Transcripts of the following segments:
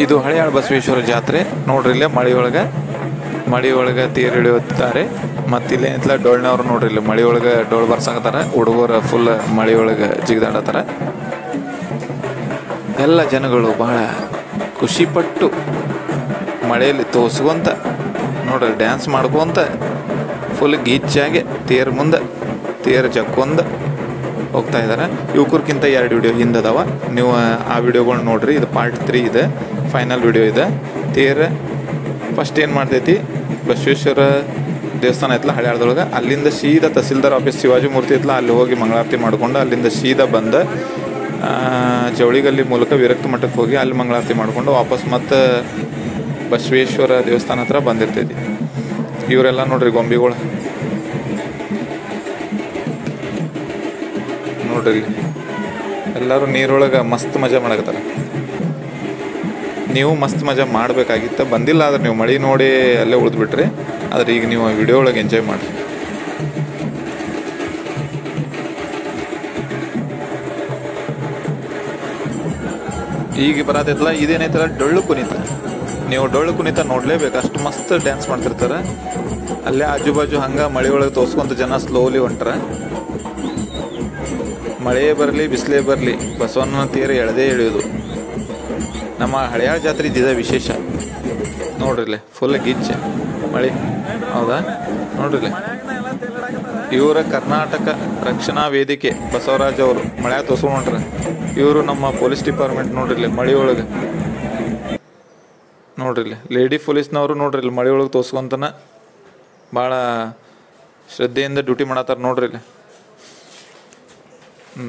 ಇದು ಹಳೆಯಾಳ ಬಸವೇಶ್ವರ ಜಾತ್ರೆ ನೋಡ್ರಿ. ಇಲ್ಲೇ ಮಳಿ ಒಳಗೆ ತೇರು ಹಿಡಿಯುತ್ತಾರೆ. ಮತ್ತು ಇಲ್ಲೇನಿತ್ತಲ್ಲ ಡೊಳ್ನವ್ರು ನೋಡ್ರಿ, ಇಲ್ಲಿ ಮಳಿ ಒಳಗೆ ಡೊಳ್ಳು ಬರ್ಸಕತ್ತಾರ. ಹುಡುಗರು ಫುಲ್ ಮಳಿ ಒಳಗೆ ಜಿಗಿದಾಡತ್ತಾರ. ಎಲ್ಲ ಜನಗಳು ಬಹಳ ಖುಷಿಪಟ್ಟು ಮಳೆಯಲ್ಲಿ ತೋಸ್ಕೊಂತ ನೋಡ್ರಿ ಡ್ಯಾನ್ಸ್ ಮಾಡ್ಕೊಂತ ಫುಲ್ ಗೀಚಾಗಿ ತೇರು ಜಕ್ಕೊಂದ ಹೋಗ್ತಾ ಇದ್ದಾರೆ. ಯುವಕರ್ಕಿಂತ 2 ವಿಡಿಯೋ ಹಿಂದದವ, ನೀವು ಆ ವಿಡಿಯೋಗಳನ್ನ ನೋಡ್ರಿ. ಇದು ಪಾರ್ಟ್ 3 ಇದೆ, ಫೈನಲ್ ವಿಡಿಯೋ ಇದೆ. ತೇರು ಫಸ್ಟ್ ಏನು ಮಾಡ್ತೈತಿ, ಬಸವೇಶ್ವರ ದೇವಸ್ಥಾನ ಐತಲ್ಲ ಹಳೆಯಾಳದೊಳಗೆ, ಅಲ್ಲಿಂದ ಸೀದಾ ತಹಸೀಲ್ದಾರ್ ಆಫೀಸ್ ಶಿವಾಜಿ ಮೂರ್ತಿ ಐತಲ್ಲ ಅಲ್ಲಿ ಹೋಗಿ ಮಂಗಳಾರತಿ ಮಾಡ್ಕೊಂಡು ಅಲ್ಲಿಂದ ಸೀದಾ ಬಂದ ಜವಳಿಗಲ್ಲಿ ಮೂಲಕ ವಿರಕ್ತ ಮಠಕ್ಕೆ ಹೋಗಿ ಅಲ್ಲಿ ಮಂಗಳಾರತಿ ಮಾಡ್ಕೊಂಡು ವಾಪಸ್ ಮತ್ತೆ ಬಸವೇಶ್ವರ ದೇವಸ್ಥಾನ ಹತ್ರ ಬಂದಿರ್ತೈತಿ. ಇವರೆಲ್ಲ ನೋಡ್ರಿ ಗೊಂಬೆಗಳು ನೋಡ್ರಿ, ಎಲ್ಲರೂ ನೀರೊಳಗೆ ಮಸ್ತ್ ಮಜಾ ಮಾಡಕತ್ತಾರ. ನೀವು ಮಸ್ತ್ ಮಜಾ ಮಾಡಬೇಕಾಗಿತ್ತು, ಬಂದಿಲ್ಲ ಆದ್ರೆ ನೀವು ಮಳೆ ನೋಡಿ ಅಲ್ಲೇ ಉಳಿದ್ಬಿಟ್ರಿ. ಆದ್ರೆ ಈಗ ನೀವು ವಿಡಿಯೋ ಒಳಗೆ ಎಂಜಾಯ್ ಮಾಡಿರಿ. ಈಗ ಬರತೈತಲ್ಲ ಇದೇನೈತಲ್ಲ ಡೊಳ್ಳು ಕುಣಿತ. ನೀವು ಡೊಳ್ಳು ಕುಣಿತ ನೋಡ್ಲೇಬೇಕು, ಅಷ್ಟು ಮಸ್ತ್ ಡ್ಯಾನ್ಸ್ ಮಾಡ್ತಿರ್ತಾರೆ. ಅಲ್ಲೇ ಆಜು ಬಾಜು ಹಂಗೆ ಮಳೆ ಒಳಗೆ ತೋರ್ಸ್ಕೊಂತ ಜನ ಸ್ಲೋಲಿ ಹೊಂಟ್ರ. ಮಳೆ ಬರಲಿ ಬಿಸಿಲೇ ಬರಲಿ ಬಸವಣ್ಣನ ತೇರು ಎಳೆದೇ ಎಳೆಯೋದು. ನಮ್ಮ ಹಳೆಯಾಳ ಜಾತ್ರೆ ಇದ್ದಿದೆ ವಿಶೇಷ ನೋಡ್ರಿಲ್ಲ, ಫುಲ್ ಗಿಚ್ಚ ಮಳೆ. ಹೌದಾ ನೋಡ್ರಿಲ್ಲ, ಇವರ ಕರ್ನಾಟಕ ರಕ್ಷಣಾ ವೇದಿಕೆ ಬಸವರಾಜ್ ಅವರು ಮಳೆ ತೋರ್ಸ್ಕೊಂಡು ಹೊಂಟ್ರ. ಇವರು ನಮ್ಮ ಪೊಲೀಸ್ ಡಿಪಾರ್ಟ್ಮೆಂಟ್ ನೋಡ್ರಿಲ್ಲ, ಮಳೆ ಒಳಗೆ ನೋಡ್ರಿಲ್ಲ ಲೇಡಿ ಪೊಲೀಸ್ನವರು ನೋಡ್ರಿಲ್ಲ ಮಳೆ ಒಳಗೆ ತೋರ್ಸ್ಕೊಂತನ ಭಾಳ ಶ್ರದ್ಧೆಯಿಂದ ಡ್ಯೂಟಿ ಮಾಡತ್ತಾರ. ನೋಡ್ರಿಲ್ಲ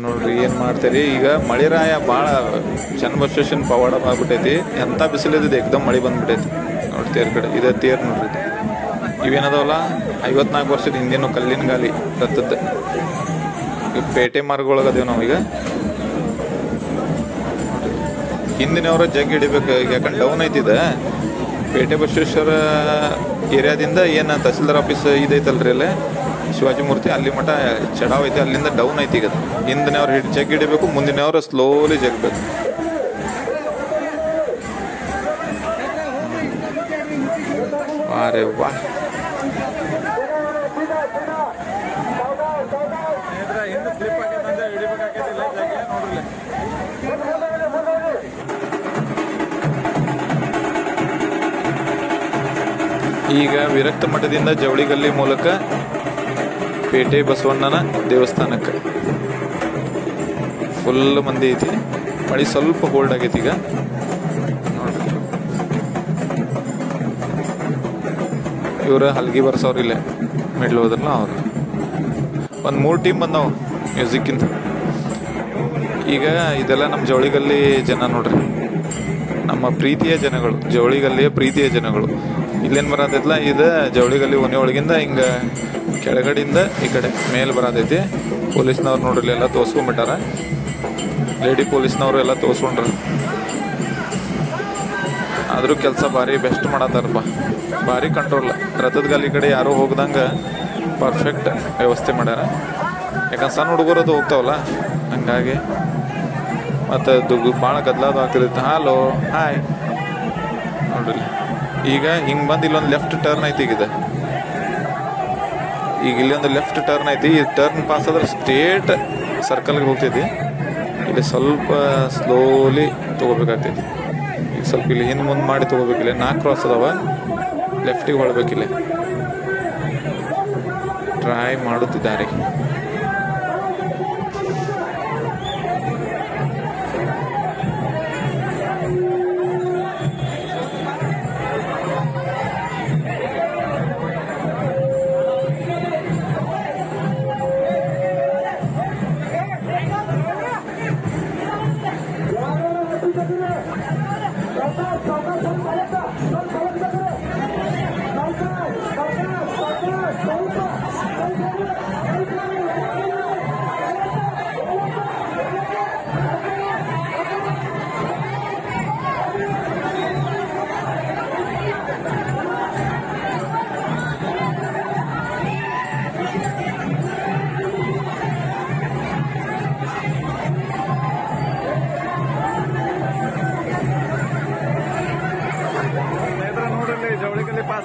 ನೋಡ್ರಿ ಏನು ಮಾಡ್ತೀರಿ. ಈಗ ಮಳೆರಾಯ ಭಾಳ ಚನ್ನಬಸವೇಶ್ವರನ ಪವಾಡ ಆಗ್ಬಿಟ್ಟೈತಿ. ಎಂಥ ಬಿಸಿಲಿದ್ದು ಏಕದಮ್ ಮಳೆ ಬಂದ್ಬಿಟ್ಟೈತಿ ನೋಡಿ ತೇರ್ ಕಡೆ. ಇದೇ ತೇರು ನೋಡ್ರಿ, ಇವೇನದವಲ್ಲ 54 ವರ್ಷದ ಹಿಂದಿನ ಕಲ್ಲಿನ ಗಾಲಿ ರಥದ್ದು. ಈಗ ಪೇಟೆ ಮಾರ್ಗದೊಳಗದೇವು ನಾವೀಗ. ಹಿಂದಿನವ್ರ ಜಗ್ ಹಿಡಿಬೇಕು ಈಗ, ಯಾಕಂದ್ರೆ ಡೌನ್ ಐತಿದೆ. ಪೇಟೆ ಬಸವೇಶ್ವರ ಏರಿಯಾದಿಂದ ಏನು ತಹಸೀಲ್ದಾರ್ ಆಫೀಸ್ ಇದೈತಲ್ರಿ ಅಲ್ಲೇ ಶಿವಾಜಿ ಮೂರ್ತಿ, ಅಲ್ಲಿ ಮಠ ಚಡಾವ್ ಐತಿ, ಅಲ್ಲಿಂದ ಡೌನ್ ಐತಿ. ಈಗ ಹಿಂದಿನವ್ರು ಜಗ್ ಹಿಡಿಬೇಕು, ಮುಂದಿನವ್ರು ಸ್ಲೋಲಿ ಜಗ್ಬೇಕು. ಅರೆ ವಾ, ಈಗ ವಿರಕ್ತ ಮಠದಿಂದ ಜವಳಿಗಲ್ಲಿ ಮೂಲಕ ಪೇಟೆ ಬಸವಣ್ಣನ ದೇವಸ್ಥಾನಕ್ಕೆ ಫುಲ್ ಮಂದಿ ಐತಿ. ಮಳೆ ಸ್ವಲ್ಪ ಹೋಲ್ಡ್ ಆಗೈತಿ ಈಗ ನೋಡ್ರಿ. ಇವ್ರ ಹಲ್ಗಿ ಬರ್ಸವ್ರ ಇಲ್ಲೇ ಮಿಡ್ಲ್ ಹೋದ್ರಲ್ಲ ಅವ್ರು. ಒಂದು 3 ಟೀಮ್ ಬಂದವು ಮ್ಯೂಸಿಕ್ಕಿಂತ. ಈಗ ಇದೆಲ್ಲ ನಮ್ಮ ಜವಳಿಗಲ್ಲಿ ಜನ ನೋಡ್ರಿ, ನಮ್ಮ ಪ್ರೀತಿಯ ಜನಗಳು, ಜವಳಿಗಲ್ಲಿಯ ಪ್ರೀತಿಯ ಜನಗಳು. ಇಲ್ಲೇನು ಬರತೈತಲ್ಲ ಇದು ಜವಳಿಗಲ್ಲಿ ಓಣಿ ಒಳಗಿಂದ ಹಿಂಗೆ ಕೆಳಗಡೆಯಿಂದ ಈ ಕಡೆ ಮೇಲೆ ಬರತೈತಿ. ಪೊಲೀಸ್ನವ್ರು ನೋಡ್ರಿ ಎಲ್ಲ ತೋರ್ಸ್ಕೊಂಡ್ಬಿಟ್ಟಾರ. ಲೇಡಿ ಪೊಲೀಸ್ನವರು ಎಲ್ಲ ತೋರ್ಸ್ಕೊಂಡ್ರ. ಆದರೂ ಕೆಲಸ ಭಾರಿ ಬೆಸ್ಟ್ ಮಾಡತ್ತಾರಪ್ಪ, ಭಾರಿ ಕಂಟ್ರೋಲ್. ರಥದ ಗಾಲಿ ಕಡೆ ಯಾರೂ ಹೋಗ್ದಂಗೆ ಪರ್ಫೆಕ್ಟ್ ವ್ಯವಸ್ಥೆ ಮಾಡ್ಯಾರ. ಯಾಕಂದ್ರೆ ಸಣ್ಣ ಹುಡುಗರದು ಹೋಗ್ತಾವಲ್ಲ ಹಂಗಾಗಿ. ಮತ್ತು ಭಾಳ ಗದ್ದಲಾದ ಆಗ್ತಿರುತ್ತೆ. ಹಲೋ ಹಾಯ್ ನೋಡ್ರಿ. ಈಗ ಹಿಂಗೆ ಬಂದು ಇಲ್ಲೊಂದು ಲೆಫ್ಟ್ ಟರ್ನ್ ಐತಿ. ಈಗ ಇಲ್ಲೊಂದು ಲೆಫ್ಟ್ ಟರ್ನ್ ಐತಿ. ಈ ಟರ್ನ್ ಪಾಸ್ ಆದ್ರೆ ಸ್ಟ್ರೇಟ್ ಸರ್ಕಲ್ಗೆ ಹೋಗ್ತೈತಿ. ಇಲ್ಲಿ ಸ್ವಲ್ಪ ಸ್ಲೋಲಿ ತೊಗೋಬೇಕಾಗ್ತೈತಿ. ಈಗ ಸ್ವಲ್ಪ ಇಲ್ಲಿ ಹಿಂದೆ ಮುಂದೆ ಮಾಡಿ ತೊಗೋಬೇಕಿಲ್ಲ. 4 ಕ್ರಾಸ್ ಅದಾವ, ಲೆಫ್ಟಿಗೆ ಹೊಳ್ಬೇಕಿಲ್ಲ. ಟ್ರೈ ಮಾಡುತ್ತಿದ್ದಾರೆ.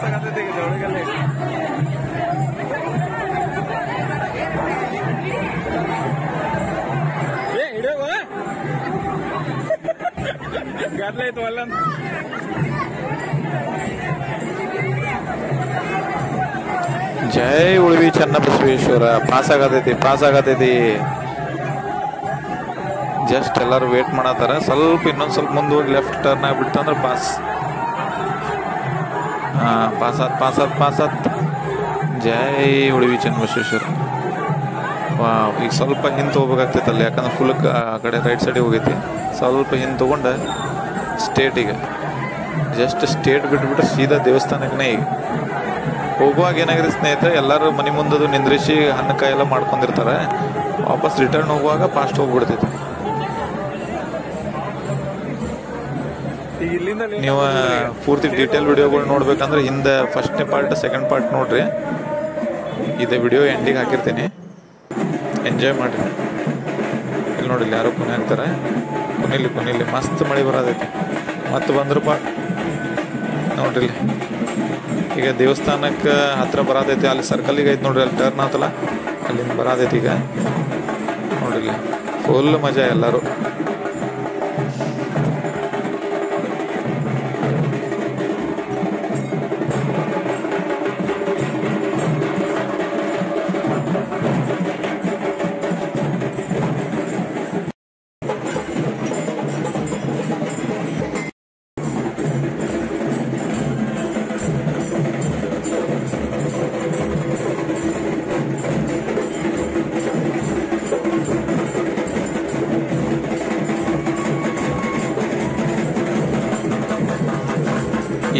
ಪಾಸ್ ಆಗತೈತಿ ಈಗ ಒಳಗಲ್ಲಿ. ಗದ್ಲೈತು ಅಲ್ಲ. ಜೈ ಉಳಿವಿ ಚನ್ನಬಸವೇಶ್ವರ. ಪಾಸ್ ಆಗತೈತಿ. ಜಸ್ಟ್ ಎಲ್ಲರೂ ವೇಟ್ ಮಾಡತ್ತಾರ. ಸ್ವಲ್ಪ ಇನ್ನೊಂದು ಸ್ವಲ್ಪ ಮುಂದೆ ಹೋಗಿ ಲೆಫ್ಟ್ ಟರ್ನ್ ಆಗಿಬಿಡ್ತು ಅಂದ್ರೆ ಪಾಸ್. ಪಾಸಾತ್. ಜೈ ಉಳಿವಿ ಚನ್ನಬಸವೇಶ್ವರ. ಈಗ ಸ್ವಲ್ಪ ಹಿಂದೆ ಹೋಗ್ಬೇಕಾಗ್ತೈತಲ್ಲ, ಯಾಕಂದ್ರೆ ಫುಲ್ ಆ ಕಡೆ ರೈಟ್ ಸೈಡಿಗೆ ಹೋಗೈತಿ. ಸ್ವಲ್ಪ ಹಿಂದೆ ತೊಗೊಂಡು ಸ್ಟೇಟಿಗೆ ಜಸ್ಟ್ ಸ್ಟೇಟ್ ಬಿಟ್ಬಿಟ್ರೆ ಸೀದಾ ದೇವಸ್ಥಾನಕ್ಕೆ. ಈಗ ಹೋಗುವಾಗ ಏನಾಗಿದೆ ಸ್ನೇಹಿತರೆ, ಎಲ್ಲರೂ ಮನೆ ಮುಂದದು ನಿಂದ್ರಿಸಿ ಹಣ್ಣಕಾಯಿ ಎಲ್ಲ ಮಾಡ್ಕೊಂಡಿರ್ತಾರೆ. ವಾಪಸ್ ರಿಟರ್ನ್ ಹೋಗುವಾಗ ಫಾಸ್ಟ್ ಹೋಗ್ಬಿಡ್ತೈತಿ. ನೀವು ಪೂರ್ತಿ ಡೀಟೇಲ್ ವಿಡಿಯೋಗಳು ನೋಡ್ಬೇಕಂದ್ರೆ ಹಿಂದೆ ಫಸ್ಟ್ನೇ ಪಾರ್ಟ್ ಸೆಕೆಂಡ್ ಪಾರ್ಟ್ ನೋಡ್ರಿ. ಇದೇ ವಿಡಿಯೋ ಎಂಡಿಗೆ ಹಾಕಿರ್ತೀನಿ, ಎಂಜಾಯ್ ಮಾಡಿರಿ. ಇಲ್ಲಿ ನೋಡಿಲ್ಲ ಯಾರೋ ಕುನಿ ಹಾಕ್ತಾರೆ. ಕುನಿಲಿ ಮಸ್ತ್ ಮಳೆ ಬರೋದೈತಿ. ಮತ್ತೆ ಬಂದ್ರಪ್ಪ ನೋಡ್ರಿ. ಈಗ ದೇವಸ್ಥಾನಕ್ಕೆ ಹತ್ರ ಬರೋದೈತಿ. ಅಲ್ಲಿ ಸರ್ಕಲಿಗೆ ಐತಿ ನೋಡ್ರಿ, ಅಲ್ಲಿ ಟರ್ನ್ ಆತಲ್ಲ, ಅಲ್ಲಿಂದ ಬರೋದೈತಿ. ಈಗ ನೋಡ್ರಿ ಫುಲ್ ಮಜಾ ಎಲ್ಲರೂ.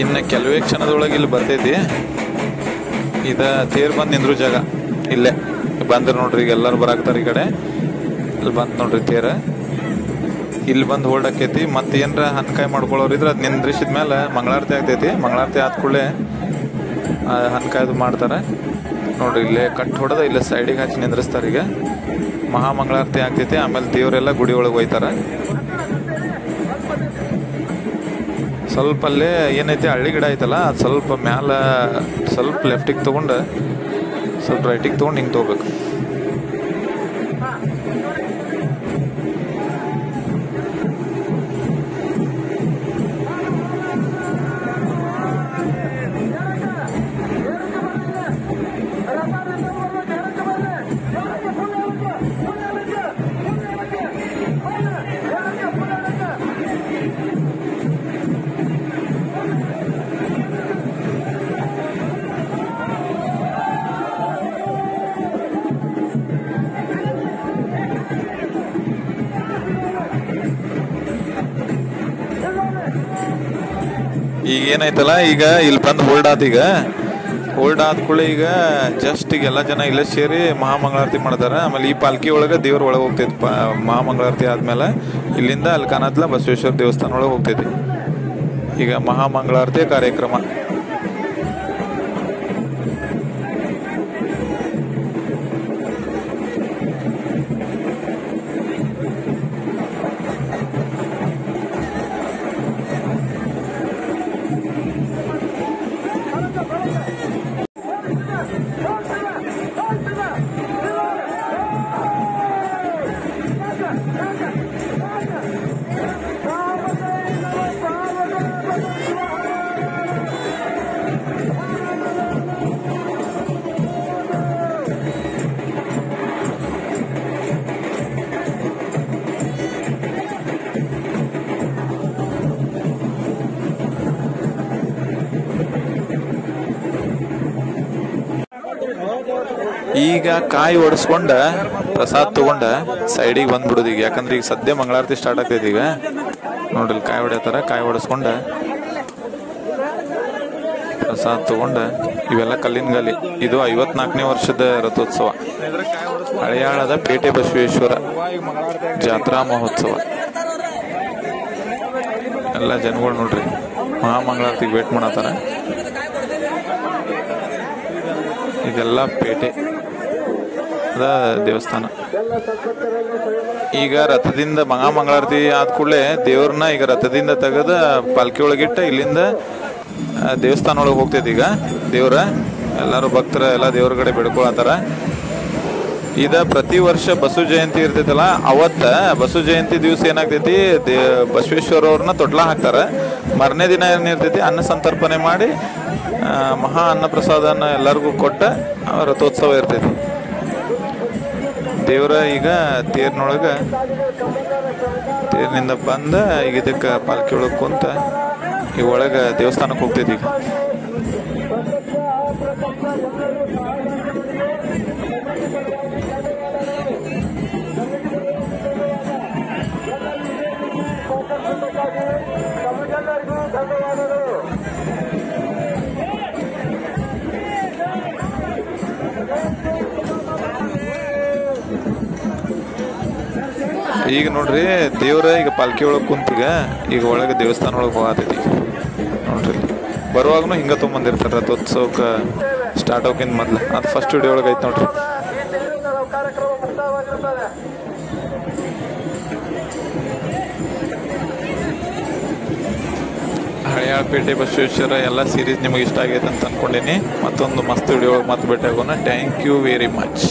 ಇನ್ನು ಕೆಲವೇ ಕ್ಷಣದೊಳಗೆ ಇಲ್ಲಿ ಬರ್ತೈತಿ. ತೇರ್ ಬಂದು ನಿಂದ್ರು ಜಾಗ ಇಲ್ಲೇ ಬಂದ್ರೆ ನೋಡ್ರಿ. ಈಗ ಎಲ್ಲರೂ ಬರಾಕ್ತಾರೆ ಈ ಕಡೆ. ಇಲ್ಲಿ ಬಂತು ನೋಡ್ರಿ ತೇರ. ಇಲ್ಲಿ ಬಂದು ಹೋಲ್ಡ್ ಆಕೈತಿ. ಮತ್ತೆ ಏನರ ಹನ್ಕಾಯಿ ಮಾಡ್ಕೊಳ್ಳೋರು ಇದ್ರೆ ಅದು ನಿಂದ್ರಿಸಿದ ಮೇಲೆ ಮಂಗಳಾರತಿ ಆಗ್ತೈತಿ. ಮಂಗಳಾರತಿ ಆದ ಕೂಡಲೇ ಹನ್ಕಾಯ್ದು ಮಾಡ್ತಾರೆ ನೋಡ್ರಿ. ಇಲ್ಲೇ ಕಟ್ ಹೊಡೆದ ಇಲ್ಲೇ ಸೈಡಿಗೆ ಹಚ್ಚಿ ನಿಂದ್ರಿಸ್ತಾರೆ. ಈಗ ಮಹಾಮಂಗಳಾರತಿ ಆಗ್ತೈತಿ. ಆಮೇಲೆ ದೇವರೆಲ್ಲ ಗುಡಿ ಒಳಗೆ ಹೋಯ್ತಾರೆ. ಸ್ವಲ್ಪ ಅಲ್ಲೇ ಏನೈತಿ ಹಳ್ಳಿ ಗಿಡ ಐತಲ್ಲ, ಅದು ಸ್ವಲ್ಪ ಮ್ಯಾಲ ಸ್ವಲ್ಪ ಲೆಫ್ಟಿಗೆ ತೊಗೊಂಡು ಸ್ವಲ್ಪ ರೈಟಿಗೆ ತೊಗೊಂಡು ಹಿಂಗೆ ತೊಗೋಬೇಕು. ಈಗ ಏನಾಯ್ತಲ್ಲ, ಈಗ ಇಲ್ಲಿ ಬಂದು ಹೋಲ್ಡ್ ಆದ. ಈಗ ಹೋಲ್ಡ್ ಆದ ಕೂಡಲೇ ಈಗ ಜಸ್ಟ್ ಈಗ ಎಲ್ಲ ಜನ ಇಲ್ಲೇ ಸೇರಿ ಮಹಾಮಂಗಳಾರತಿ ಮಾಡ್ತಾರೆ. ಆಮೇಲೆ ಈ ಪಾಲ್ಕಿ ಒಳಗೆ ದೇವ್ರ ಒಳಗೆ ಹೋಗ್ತೈತಿ. ಮಹಾಮಂಗಳಾರತಿ ಆದ್ಮೇಲೆ ಇಲ್ಲಿಂದ ಅಲ್ಲಿ ಕಾಣತ್ಲ ಬಸವೇಶ್ವರ ದೇವಸ್ಥಾನ ಒಳಗೆ ಹೋಗ್ತೈತಿ. ಈಗ ಮಹಾಮಂಗಳಾರತಿ ಕಾರ್ಯಕ್ರಮ. ಈಗ ಕಾಯಿ ಒಡಿಸ್ಕೊಂಡ ಪ್ರಸಾದ್ ತಗೊಂಡ ಸೈಡಿಗೆ ಬಂದ್ಬಿಡುದು. ಈಗ ಯಾಕಂದ್ರೆ ಈಗ ಸದ್ಯ ಮಂಗಳಾರತಿ ಸ್ಟಾರ್ಟ್ ಆಗ್ತೈತಿ. ಈಗ ನೋಡ್ರಿ ಕಾಯಿ ಹೊಡಿಯತ್ತಾರ. ಕಾಯಿ ಹೊಡಿಸ್ಕೊಂಡ ಪ್ರಸಾದ್ ತಗೊಂಡ ಇವೆಲ್ಲ ಕಲ್ಲಿನ ಗಲಿ. ಇದು 54ನೇ ವರ್ಷದ ರಥೋತ್ಸವ. ಹಳೆಯಾಳದ ಪೇಟೆ ಬಸವೇಶ್ವರ ಜಾತ್ರಾ ಮಹೋತ್ಸವ. ಎಲ್ಲ ಜನಗಳು ನೋಡ್ರಿ ಮಹಾಮಂಗಳಾರತಿಗೆ ವೇಟ್ ಮಾಡತ್ತಾರ. ಇದೆಲ್ಲ ಪೇಟೆ ದೇವಸ್ಥಾನ. ಈಗ ರಥದಿಂದ ಮಹಾಮಂಗಳಾರತಿ ಆದ ಕೂಡಲೇ ದೇವ್ರನ್ನ ಈಗ ರಥದಿಂದ ತೆಗೆದ ಪಾಲ್ಕಿ ಒಳಗಿಟ್ಟ ಇಲ್ಲಿಂದ ದೇವಸ್ಥಾನ ಒಳಗೆ ಹೋಗ್ತೈತಿ ಈಗ ದೇವ್ರ ಎಲ್ಲರೂ ಭಕ್ತರ ಎಲ್ಲ ದೇವ್ರ ಕಡೆ ಬೇಡ್ಕೊಳತ್ತಾರ. ಪ್ರತಿ ವರ್ಷ ಬಸವ ಜಯಂತಿ ಇರ್ತೈತಲ್ಲ, ಅವತ್ತ ಬಸವ ಜಯಂತಿ ದಿವಸ ಏನಾಗ್ತೈತಿ, ಬಸವೇಶ್ವರ ಅವ್ರನ್ನ ತೊಟ್ಲ ಹಾಕ್ತಾರ. ಮರನೇ ದಿನ ಏನಿರ್ತೈತಿ, ಅನ್ನ ಸಂತರ್ಪಣೆ ಮಾಡಿ ಮಹಾ ಅನ್ನ ಪ್ರಸಾದನ ಎಲ್ಲರಿಗೂ ಕೊಟ್ಟ ರಥೋತ್ಸವ ಇರ್ತೈತಿ. ದೇವ್ರ ಈಗ ತೇರ್ನೊಳಗೆ ತೇರ್ನಿಂದ ಬಂದ ಈಗ ಇದಕ್ಕೆ ಪಾಲ್ಕಿ ಒಳಗೆ ಕುಂತ ಈಗ ಒಳಗೆ ದೇವಸ್ಥಾನಕ್ಕೆ ಹೋಗ್ತೈತಿ. ಈಗ ಈಗ ನೋಡ್ರಿ ದೇವ್ರ ಈಗ ಪಾಲ್ಕಿ ಒಳಗೆ ಕುಂತೀಗ ಈಗ ಒಳಗೆ ದೇವಸ್ಥಾನ ಒಳಗೆ ಹೋಗತೈತಿ. ನೋಡ್ರಿ ಬರುವಾಗನು ಹಿಂಗೆ ತೊಗೊಂಬಂದಿರ್ತಾರೆ ರಥೋತ್ಸವಕ್ಕೆ ಸ್ಟಾರ್ಟ್ ಆಗೋಕ್ಕಿಂತ ಮೊದ್ಲು. ಅದು ಫಸ್ಟ್ ವಿಡಿಯೋ ಒಳಗೆ ಐತೆ ನೋಡ್ರಿ. ಹಳೆಯಾಳಪೇಟೆ ಬಸವೇಶ್ವರ ಎಲ್ಲ ಸೀರೀಸ್ ನಿಮಗೆ ಇಷ್ಟ ಆಗೈತೆ ಅಂತ ಅಂದ್ಕೊಂಡೀನಿ. ಮತ್ತೊಂದು ಮಸ್ತ್ ವಿಡಿಯೋ ಒಳಗೆ ಮತ್ತೆ ಭೇಟಿ ಆಗೋಣ. Thank you very much.